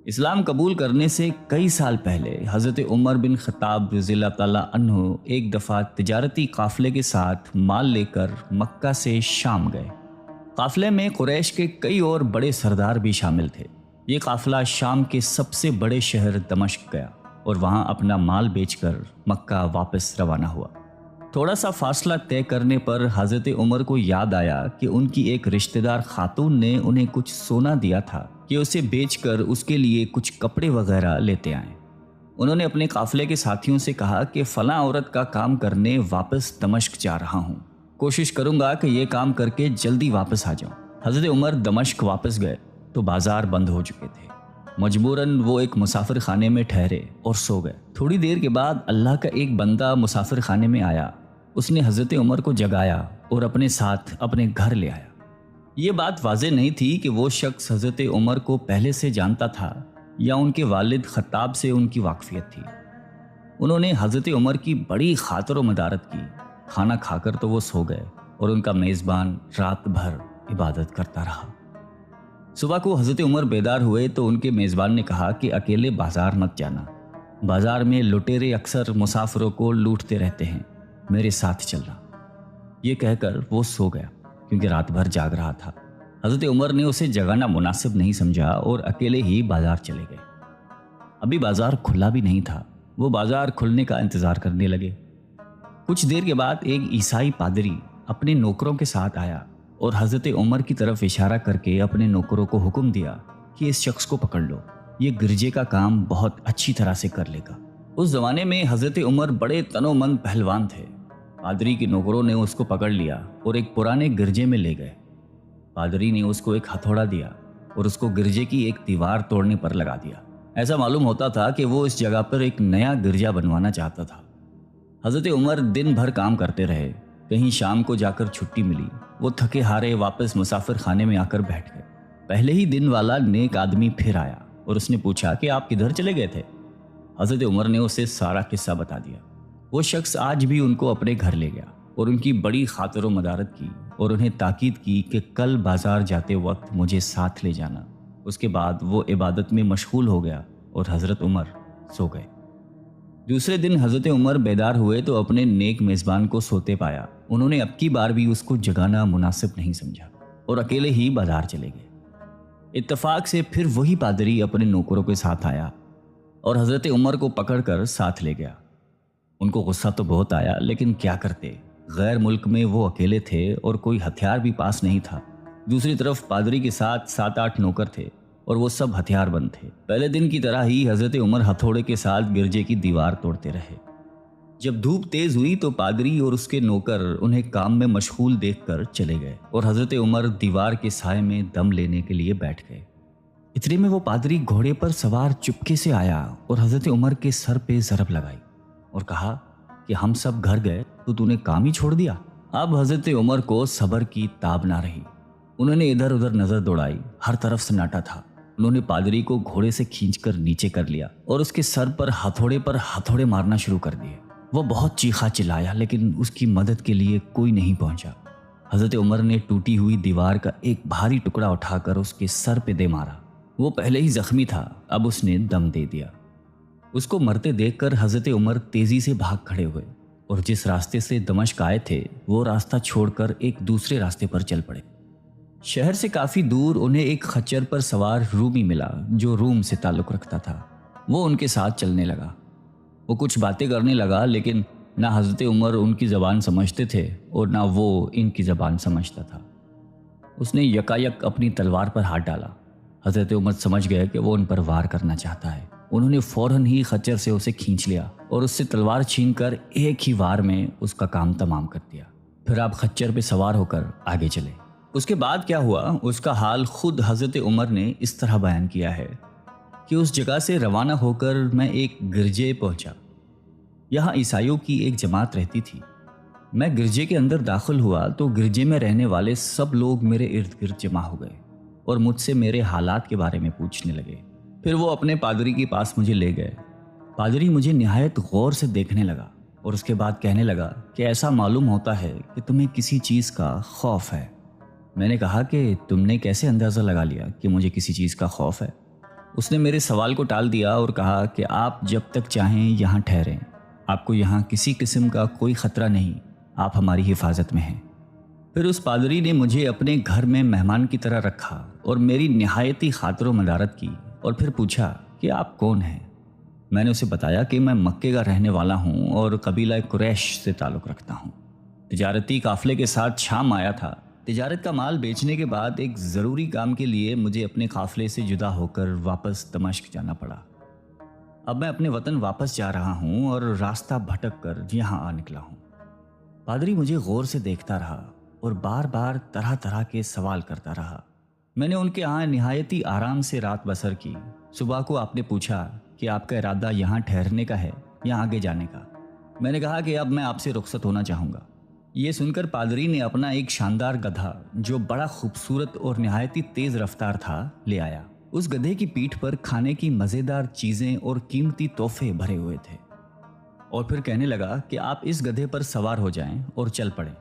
اسلام قبول کرنے سے کئی سال پہلے حضرت عمر بن خطاب رضی اللہ تعالیٰ عنہ ایک دفعہ تجارتی قافلے کے ساتھ مال لے کر مکہ سے شام گئے۔ قافلے میں قریش کے کئی اور بڑے سردار بھی شامل تھے۔ یہ قافلہ شام کے سب سے بڑے شہر دمشق گیا اور وہاں اپنا مال بیچ کر مکہ واپس روانہ ہوا۔ تھوڑا سا فاصلہ طے کرنے پر حضرت عمر کو یاد آیا کہ ان کی ایک رشتہ دار خاتون نے انہیں کچھ سونا دیا تھا کہ اسے بیچ کر اس کے لیے کچھ کپڑے وغیرہ لیتے آئیں۔ انہوں نے اپنے قافلے کے ساتھیوں سے کہا کہ فلاں عورت کا کام کرنے واپس دمشق جا رہا ہوں، کوشش کروں گا کہ یہ کام کر کے جلدی واپس آ جاؤں۔ حضرت عمر دمشق واپس گئے تو بازار بند ہو چکے تھے۔ مجبوراً وہ ایک مسافر خانے میں ٹھہرے اور سو گئے۔ تھوڑی دیر کے بعد اللہ کا ایک بندہ مسافر خانے میں آیا۔ اس نے حضرت عمر کو جگایا اور اپنے ساتھ اپنے گھر لے آیا۔ یہ بات واضح نہیں تھی کہ وہ شخص حضرت عمر کو پہلے سے جانتا تھا یا ان کے والد خطاب سے ان کی واقفیت تھی۔ انہوں نے حضرت عمر کی بڑی خاطر و مدارت کی۔ کھانا کھا کر تو وہ سو گئے اور ان کا میزبان رات بھر عبادت کرتا رہا۔ صبح کو حضرت عمر بیدار ہوئے تو ان کے میزبان نے کہا کہ اکیلے بازار مت جانا، بازار میں لٹیرے اکثر مسافروں کو لوٹتے رہتے ہیں، میرے ساتھ چلنا۔ یہ کہہ کر وہ سو گیا کیونکہ رات بھر جاگ رہا تھا۔ حضرت عمر نے اسے جگانا مناسب نہیں سمجھا اور اکیلے ہی بازار چلے گئے۔ ابھی بازار کھلا بھی نہیں تھا، وہ بازار کھلنے کا انتظار کرنے لگے۔ کچھ دیر کے بعد ایک عیسائی پادری اپنے نوکروں کے ساتھ آیا اور حضرت عمر کی طرف اشارہ کر کے اپنے نوکروں کو حکم دیا کہ اس شخص کو پکڑ لو، یہ گرجے کا کام بہت اچھی طرح سے کر لے گا۔ اس زمانے میں حضرت عمر بڑے تنو مند پہلوان تھے۔ پادری کے نوکروں نے اس کو پکڑ لیا اور ایک پرانے گرجے میں لے گئے۔ پادری نے اس کو ایک ہتھوڑا دیا اور اس کو گرجے کی ایک دیوار توڑنے پر لگا دیا۔ ایسا معلوم ہوتا تھا کہ وہ اس جگہ پر ایک نیا گرجا بنوانا چاہتا تھا۔ حضرت عمر دن بھر کام کرتے رہے۔ کہیں شام کو جا کر چھٹی ملی، وہ تھکے ہارے واپس مسافر خانے میں آ کر بیٹھ گئے۔ پہلے ہی دن والا نیک آدمی پھر آیا اور اس نے پوچھا کہ آپ کدھر چلے گئے تھے؟ حضرت عمر نے اسے سارا قصہ بتا دیا۔ وہ شخص آج بھی ان کو اپنے گھر لے گیا اور ان کی بڑی خاطر و مدارت کی اور انہیں تاکید کی کہ کل بازار جاتے وقت مجھے ساتھ لے جانا۔ اس کے بعد وہ عبادت میں مشغول ہو گیا اور حضرت عمر سو گئے۔ دوسرے دن حضرت عمر بیدار ہوئے تو اپنے نیک میزبان کو سوتے پایا۔ انہوں نے اب کی بار بھی اس کو جگانا مناسب نہیں سمجھا اور اکیلے ہی بازار چلے گئے۔ اتفاق سے پھر وہی پادری اپنے نوکروں کے ساتھ آیا اور حضرت عمر کو پکڑ کر ساتھ لے گیا۔ ان کو غصہ تو بہت آیا، لیکن کیا کرتے، غیر ملک میں وہ اکیلے تھے اور کوئی ہتھیار بھی پاس نہیں تھا۔ دوسری طرف پادری کے ساتھ 7-8 نوکر تھے اور وہ سب ہتھیار بند تھے۔ پہلے دن کی طرح ہی حضرت عمر ہتھوڑے کے ساتھ گرجے کی دیوار توڑتے رہے۔ جب دھوپ تیز ہوئی تو پادری اور اس کے نوکر انہیں کام میں مشغول دیکھ کر چلے گئے اور حضرت عمر دیوار کے سائے میں دم لینے کے لیے بیٹھ گئے۔ اتنے میں وہ پادری گھوڑے پر سوار چپکے سے آیا اور حضرت عمر کے سر پہ ضرب لگائی اور کہا کہ ہم سب گھر گئے تو نے کام ہی چھوڑ دیا۔ اب حضرت عمر کو صبر کی تاب نہ رہی۔ انہوں نے ادھر ادھر نظر دوڑائی، ہر طرف سناٹا تھا۔ انہوں نے پادری کو گھوڑے سے کھینچ کر نیچے کر لیا اور اس کے سر پر ہتھوڑے مارنا شروع کر دیے۔ وہ بہت چیخا چلایا لیکن اس کی مدد کے لیے کوئی نہیں پہنچا۔ حضرت عمر نے ٹوٹی ہوئی دیوار کا ایک بھاری ٹکڑا اٹھا کر اس کے سر پہ دے مارا۔ وہ پہلے ہی زخمی تھا، اب اس نے دم دے دیا۔ اس کو مرتے دیکھ کر حضرت عمر تیزی سے بھاگ کھڑے ہوئے اور جس راستے سے دمشق آئے تھے وہ راستہ چھوڑ کر ایک دوسرے راستے پر چل پڑے۔ شہر سے کافی دور انہیں ایک خچر پر سوار رومی ملا جو روم سے تعلق رکھتا تھا۔ وہ ان کے ساتھ چلنے لگا۔ وہ کچھ باتیں کرنے لگا لیکن نہ حضرت عمر ان کی زبان سمجھتے تھے اور نہ وہ ان کی زبان سمجھتا تھا۔ اس نے یکایک اپنی تلوار پر ہاتھ ڈالا۔ حضرت عمر سمجھ گئے کہ وہ ان پر وار کرنا چاہتا ہے۔ انہوں نے فوراً ہی خچر سے اسے کھینچ لیا اور اس سے تلوار چھین کر ایک ہی وار میں اس کا کام تمام کر دیا۔ پھر آپ خچر پہ سوار ہو کر آگے چلے۔ اس کے بعد کیا ہوا اس کا حال خود حضرت عمر نے اس طرح بیان کیا ہے کہ اس جگہ سے روانہ ہو کر میں ایک گرجے پہنچا۔ یہاں عیسائیوں کی ایک جماعت رہتی تھی۔ میں گرجے کے اندر داخل ہوا تو گرجے میں رہنے والے سب لوگ میرے ارد گرد جمع ہو گئے اور مجھ سے میرے حالات کے بارے میں پوچھنے لگے۔ پھر وہ اپنے پادری کے پاس مجھے لے گئے۔ پادری مجھے نہایت غور سے دیکھنے لگا اور اس کے بعد کہنے لگا کہ ایسا معلوم ہوتا ہے کہ تمہیں کسی چیز کا خوف ہے۔ میں نے کہا کہ تم نے کیسے اندازہ لگا لیا کہ مجھے کسی چیز کا خوف ہے؟ اس نے میرے سوال کو ٹال دیا اور کہا کہ آپ جب تک چاہیں یہاں ٹھہریں، آپ کو یہاں کسی قسم کا کوئی خطرہ نہیں، آپ ہماری حفاظت میں ہیں۔ پھر اس پادری نے مجھے اپنے گھر میں مہمان کی طرح رکھا اور میری نہایتی خاطر و مدارت کی، اور پھر پوچھا کہ آپ کون ہیں؟ میں نے اسے بتایا کہ میں مکے کا رہنے والا ہوں اور قبیلہ قریش سے تعلق رکھتا ہوں۔ تجارتی قافلے کے ساتھ شام آیا تھا۔ تجارت کا مال بیچنے کے بعد ایک ضروری کام کے لیے مجھے اپنے قافلے سے جدا ہو کر واپس دمشق جانا پڑا۔ اب میں اپنے وطن واپس جا رہا ہوں اور راستہ بھٹک کر یہاں آ نکلا ہوں۔ پادری مجھے غور سے دیکھتا رہا اور بار بار طرح طرح کے سوال کرتا رہا۔ میں نے ان کے ہاں نہایتی آرام سے رات بسر کی۔ صبح کو آپ نے پوچھا کہ آپ کا ارادہ یہاں ٹھہرنے کا ہے یا آگے جانے کا؟ میں نے کہا کہ اب میں آپ سے رخصت ہونا چاہوں گا۔ یہ سن کر پادری نے اپنا ایک شاندار گدھا جو بڑا خوبصورت اور نہایتی تیز رفتار تھا لے آیا۔ اس گدھے کی پیٹھ پر کھانے کی مزیدار چیزیں اور قیمتی تحفے بھرے ہوئے تھے، اور پھر کہنے لگا کہ آپ اس گدھے پر سوار ہو جائیں اور چل پڑیں۔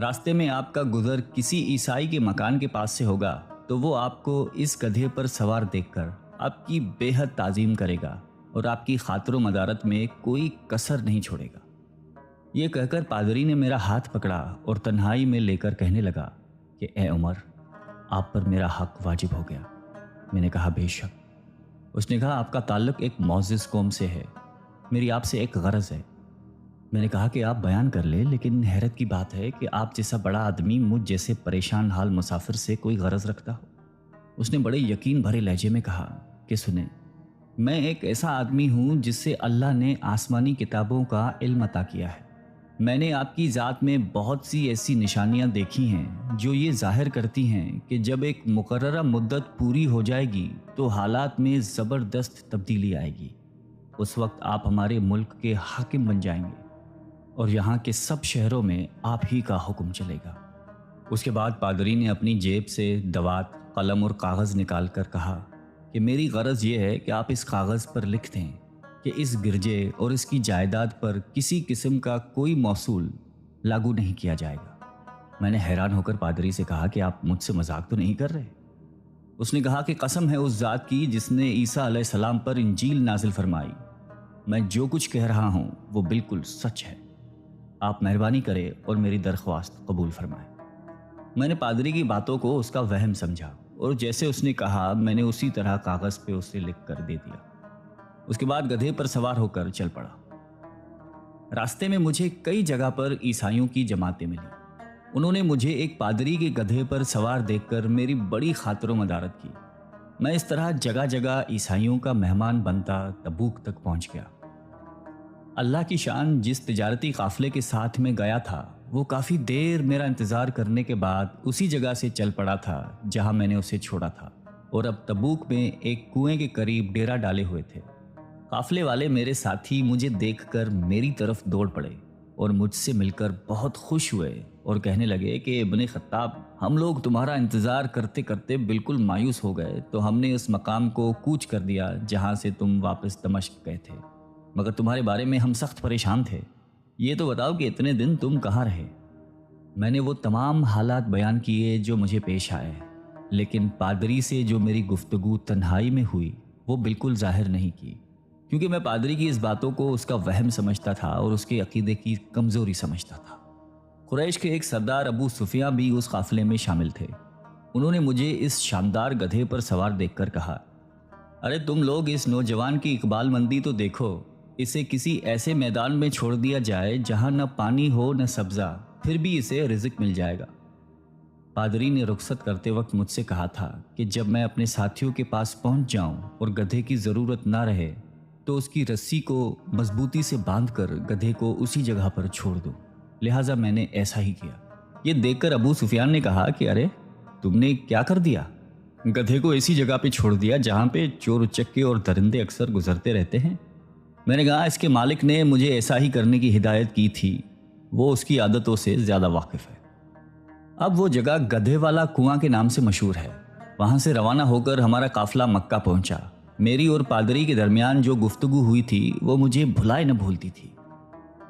راستے میں آپ کا گزر کسی عیسائی کے مکان کے پاس سے ہوگا تو وہ آپ کو اس گدھے پر سوار دیکھ کر آپ کی بے حد تعظیم کرے گا اور آپ کی خاطر و مدارت میں کوئی کسر نہیں چھوڑے گا۔ یہ کہہ کر پادری نے میرا ہاتھ پکڑا اور تنہائی میں لے کر کہنے لگا کہ اے عمر، آپ پر میرا حق واجب ہو گیا۔ میں نے کہا بے شک۔ اس نے کہا آپ کا تعلق ایک معزز قوم سے ہے، میری آپ سے ایک غرض ہے۔ میں نے کہا کہ آپ بیان کر لیں، لیکن حیرت کی بات ہے کہ آپ جیسا بڑا آدمی مجھ جیسے پریشان حال مسافر سے کوئی غرض رکھتا ہو۔ اس نے بڑے یقین بھرے لہجے میں کہا کہ سنیں، میں ایک ایسا آدمی ہوں جس سے اللہ نے آسمانی کتابوں کا علم عطا کیا ہے۔ میں نے آپ کی ذات میں بہت سی ایسی نشانیاں دیکھی ہیں جو یہ ظاہر کرتی ہیں کہ جب ایک مقررہ مدت پوری ہو جائے گی تو حالات میں زبردست تبدیلی آئے گی۔ اس وقت آپ ہمارے ملک کے حاکم بن جائیں گے اور یہاں کے سب شہروں میں آپ ہی کا حکم چلے گا۔ اس کے بعد پادری نے اپنی جیب سے دوات، قلم اور کاغذ نکال کر کہا کہ میری غرض یہ ہے کہ آپ اس کاغذ پر لکھ دیں کہ اس گرجے اور اس کی جائیداد پر کسی قسم کا کوئی موصول لاگو نہیں کیا جائے گا۔ میں نے حیران ہو کر پادری سے کہا کہ آپ مجھ سے مذاق تو نہیں کر رہے؟ اس نے کہا کہ قسم ہے اس ذات کی جس نے عیسیٰ علیہ السلام پر انجیل نازل فرمائی، میں جو کچھ کہہ رہا ہوں وہ بالکل سچ ہے۔ آپ مہربانی کریں اور میری درخواست قبول فرمائیں۔ میں نے پادری کی باتوں کو اس کا وہم سمجھا اور جیسے اس نے کہا میں نے اسی طرح کاغذ پہ اسے لکھ کر دے دیا۔ اس کے بعد گدھے پر سوار ہو کر چل پڑا۔ راستے میں مجھے کئی جگہ پر عیسائیوں کی جماعتیں ملی۔ انہوں نے مجھے ایک پادری کے گدھے پر سوار دیکھ کر میری بڑی خاطر و مدارت کی۔ میں اس طرح جگہ جگہ عیسائیوں کا مہمان بنتا تبوک تک پہنچ گیا۔ اللہ کی شان، جس تجارتی قافلے کے ساتھ میں گیا تھا وہ کافی دیر میرا انتظار کرنے کے بعد اسی جگہ سے چل پڑا تھا جہاں میں نے اسے چھوڑا تھا، اور اب تبوک میں ایک کنویں کے قریب ڈیرا ڈالے ہوئے تھے۔ قافلے والے میرے ساتھی مجھے دیکھ کر میری طرف دوڑ پڑے اور مجھ سے مل کر بہت خوش ہوئے اور کہنے لگے کہ ابن خطاب، ہم لوگ تمہارا انتظار کرتے کرتے بالکل مایوس ہو گئے تو ہم نے اس مقام کو کوچ کر دیا جہاں سے تم واپس دمشق گئے تھے، مگر تمہارے بارے میں ہم سخت پریشان تھے۔ یہ تو بتاؤ کہ اتنے دن تم کہاں رہے؟ میں نے وہ تمام حالات بیان کیے جو مجھے پیش آئے، لیکن پادری سے جو میری گفتگو تنہائی میں ہوئی وہ بالکل ظاہر نہیں کی، کیونکہ میں پادری کی اس باتوں کو اس کا وہم سمجھتا تھا اور اس کے عقیدے کی کمزوری سمجھتا تھا۔ قریش کے ایک سردار ابو سفیاں بھی اس قافلے میں شامل تھے۔ انہوں نے مجھے اس شاندار گدھے پر سوار دیکھ کر کہا، ارے تم لوگ اس نوجوان کی اقبال مندی تو دیکھو، اسے کسی ایسے میدان میں چھوڑ دیا جائے جہاں نہ پانی ہو نہ سبزہ، پھر بھی اسے رزق مل جائے گا۔ پادری نے رخصت کرتے وقت مجھ سے کہا تھا کہ جب میں اپنے ساتھیوں کے پاس پہنچ جاؤں اور گدھے کی ضرورت نہ رہے تو اس کی رسی کو مضبوطی سے باندھ کر گدھے کو اسی جگہ پر چھوڑ دوں، لہٰذا میں نے ایسا ہی کیا۔ یہ دیکھ کر ابو سفیان نے کہا کہ ارے تم نے کیا کر دیا؟ گدھے کو ایسی جگہ پہ چھوڑ دیا جہاں پہ چور اچکے اور درندے اکثر گزرتے رہتے ہیں۔ میں نے کہا اس کے مالک نے مجھے ایسا ہی کرنے کی ہدایت کی تھی، وہ اس کی عادتوں سے زیادہ واقف ہے۔ اب وہ جگہ گدھے والا کنواں کے نام سے مشہور ہے۔ وہاں سے روانہ ہو کر ہمارا قافلہ مکہ پہنچا۔ میری اور پادری کے درمیان جو گفتگو ہوئی تھی وہ مجھے بھلائے نہ بھولتی تھی۔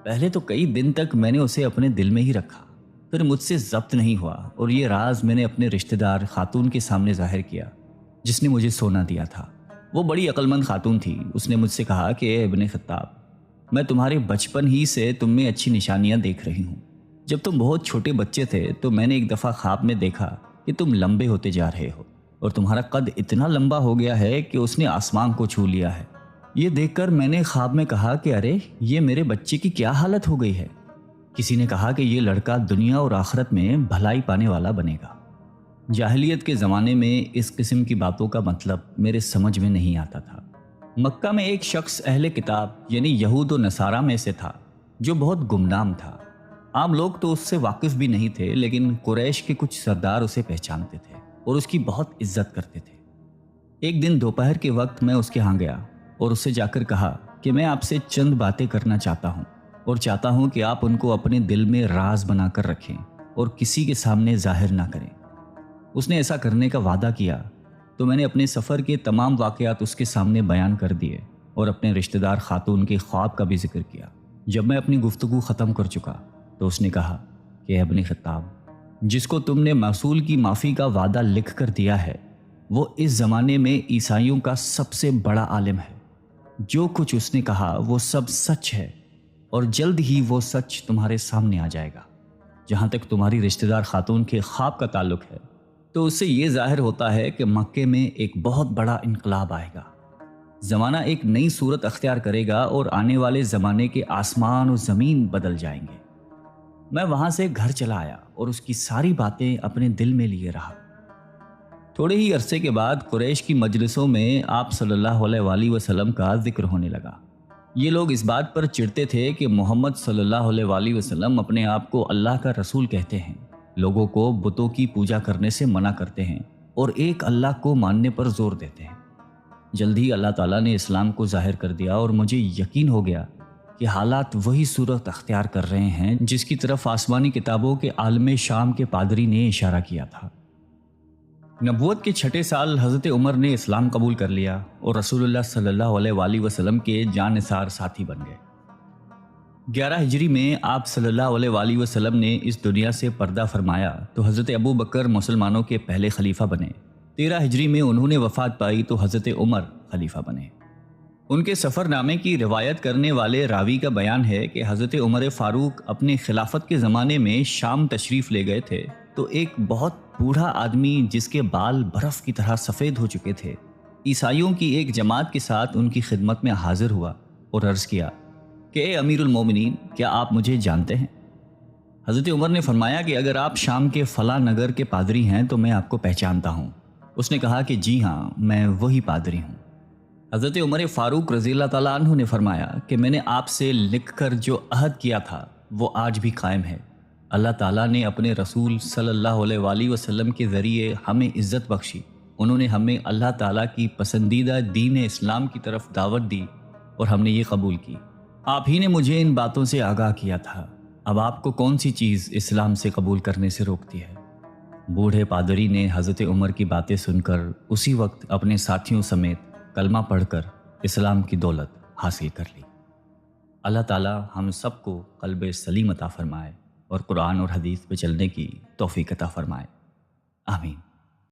پہلے تو کئی دن تک میں نے اسے اپنے دل میں ہی رکھا، پھر مجھ سے ضبط نہیں ہوا اور یہ راز میں نے اپنے رشتہ دار خاتون کے سامنے ظاہر کیا جس نے مجھے سونا دیا تھا۔ وہ بڑی عقل مند خاتون تھی۔ اس نے مجھ سے کہا کہ اے ابن خطاب، میں تمہارے بچپن ہی سے تم میں اچھی نشانیاں دیکھ رہی ہوں۔ جب تم بہت چھوٹے بچے تھے تو میں نے ایک دفعہ خواب میں دیکھا کہ تم لمبے ہوتے جا رہے ہو اور تمہارا قد اتنا لمبا ہو گیا ہے کہ اس نے آسمان کو چھو لیا ہے۔ یہ دیکھ کر میں نے خواب میں کہا کہ ارے یہ میرے بچے کی کیا حالت ہو گئی ہے۔ کسی نے کہا کہ یہ لڑکا دنیا اور آخرت میں بھلائی پانے والا بنے گا۔ جاہلیت کے زمانے میں اس قسم کی باتوں کا مطلب میرے سمجھ میں نہیں آتا تھا۔ مکہ میں ایک شخص اہل کتاب یعنی یہود و نصارہ میں سے تھا جو بہت گمنام تھا۔ عام لوگ تو اس سے واقف بھی نہیں تھے، لیکن قریش کے کچھ سردار اسے پہچانتے تھے اور اس کی بہت عزت کرتے تھے۔ ایک دن دوپہر کے وقت میں اس کے ہاں گیا اور اس سے جا کر کہا کہ میں آپ سے چند باتیں کرنا چاہتا ہوں اور چاہتا ہوں کہ آپ ان کو اپنے دل میں راز بنا کر رکھیں اور کسی کے سامنے ظاہر نہ کریں۔ اس نے ایسا کرنے کا وعدہ کیا تو میں نے اپنے سفر کے تمام واقعات اس کے سامنے بیان کر دیے اور اپنے رشتہ دار خاتون کے خواب کا بھی ذکر کیا۔ جب میں اپنی گفتگو ختم کر چکا تو اس نے کہا کہ اے ابن خطاب، جس کو تم نے موصول کی معافی کا وعدہ لکھ کر دیا ہے وہ اس زمانے میں عیسائیوں کا سب سے بڑا عالم ہے۔ جو کچھ اس نے کہا وہ سب سچ ہے اور جلد ہی وہ سچ تمہارے سامنے آ جائے گا۔ جہاں تک تمہاری رشتہ دار خاتون کے خواب کا تعلق ہے تو اس سے یہ ظاہر ہوتا ہے کہ مکے میں ایک بہت بڑا انقلاب آئے گا۔ زمانہ ایک نئی صورت اختیار کرے گا اور آنے والے زمانے کے آسمان و زمین بدل جائیں گے۔ میں وہاں سے گھر چلا آیا اور اس کی ساری باتیں اپنے دل میں لیے رہا۔ تھوڑے ہی عرصے کے بعد قریش کی مجلسوں میں آپ صلی اللہ علیہ وآلہ وسلم کا ذکر ہونے لگا۔ یہ لوگ اس بات پر چڑھتے تھے کہ محمد صلی اللہ علیہ وآلہ وسلم اپنے آپ کو اللہ کا رسول کہتے ہیں، لوگوں کو بتوں کی پوجا کرنے سے منع کرتے ہیں اور ایک اللہ کو ماننے پر زور دیتے ہیں۔ جلد ہی اللہ تعالیٰ نے اسلام کو ظاہر کر دیا اور مجھے یقین ہو گیا کہ حالات وہی صورت اختیار کر رہے ہیں جس کی طرف آسمانی کتابوں کے عالم شام کے پادری نے اشارہ کیا تھا۔ نبوت کے 6 سال حضرت عمر نے اسلام قبول کر لیا اور رسول اللہ صلی اللہ علیہ وآلہ وسلم کے جان نثار ساتھی بن گئے۔ 11 ہجری میں آپ صلی اللہ علیہ وآلہ وسلم نے اس دنیا سے پردہ فرمایا تو حضرت ابو بکر مسلمانوں کے پہلے خلیفہ بنے۔ 13 ہجری میں انہوں نے وفات پائی تو حضرت عمر خلیفہ بنے۔ ان کے سفر نامے کی روایت کرنے والے راوی کا بیان ہے کہ حضرت عمر فاروق اپنے خلافت کے زمانے میں شام تشریف لے گئے تھے تو ایک بہت بوڑھا آدمی جس کے بال برف کی طرح سفید ہو چکے تھے عیسائیوں کی ایک جماعت کے ساتھ ان کی خدمت میں حاضر ہوا اور عرض کیا کہ اے امیر المومنین، کیا آپ مجھے جانتے ہیں؟ حضرت عمر نے فرمایا کہ اگر آپ شام کے فلاں نگر کے پادری ہیں تو میں آپ کو پہچانتا ہوں۔ اس نے کہا کہ جی ہاں، میں وہی پادری ہوں۔ حضرت عمر فاروق رضی اللہ تعالیٰ عنہ نے فرمایا کہ میں نے آپ سے لکھ کر جو عہد کیا تھا وہ آج بھی قائم ہے۔ اللہ تعالیٰ نے اپنے رسول صلی اللہ علیہ وآلہ وسلم کے ذریعے ہمیں عزت بخشی۔ انہوں نے ہمیں اللہ تعالیٰ کی پسندیدہ دین اسلام کی طرف دعوت دی اور ہم نے یہ قبول کی۔ آپ ہی نے مجھے ان باتوں سے آگاہ کیا تھا۔ اب آپ کو کون سی چیز اسلام سے قبول کرنے سے روکتی ہے؟ بوڑھے پادری نے حضرت عمر کی باتیں سن کر اسی وقت اپنے ساتھیوں سمیت کلمہ پڑھ کر اسلام کی دولت حاصل کر لی۔ اللہ تعالیٰ ہم سب کو قلب سلیم عطا فرمائے اور قرآن اور حدیث پہ چلنے کی توفیق عطا فرمائے۔ آمین۔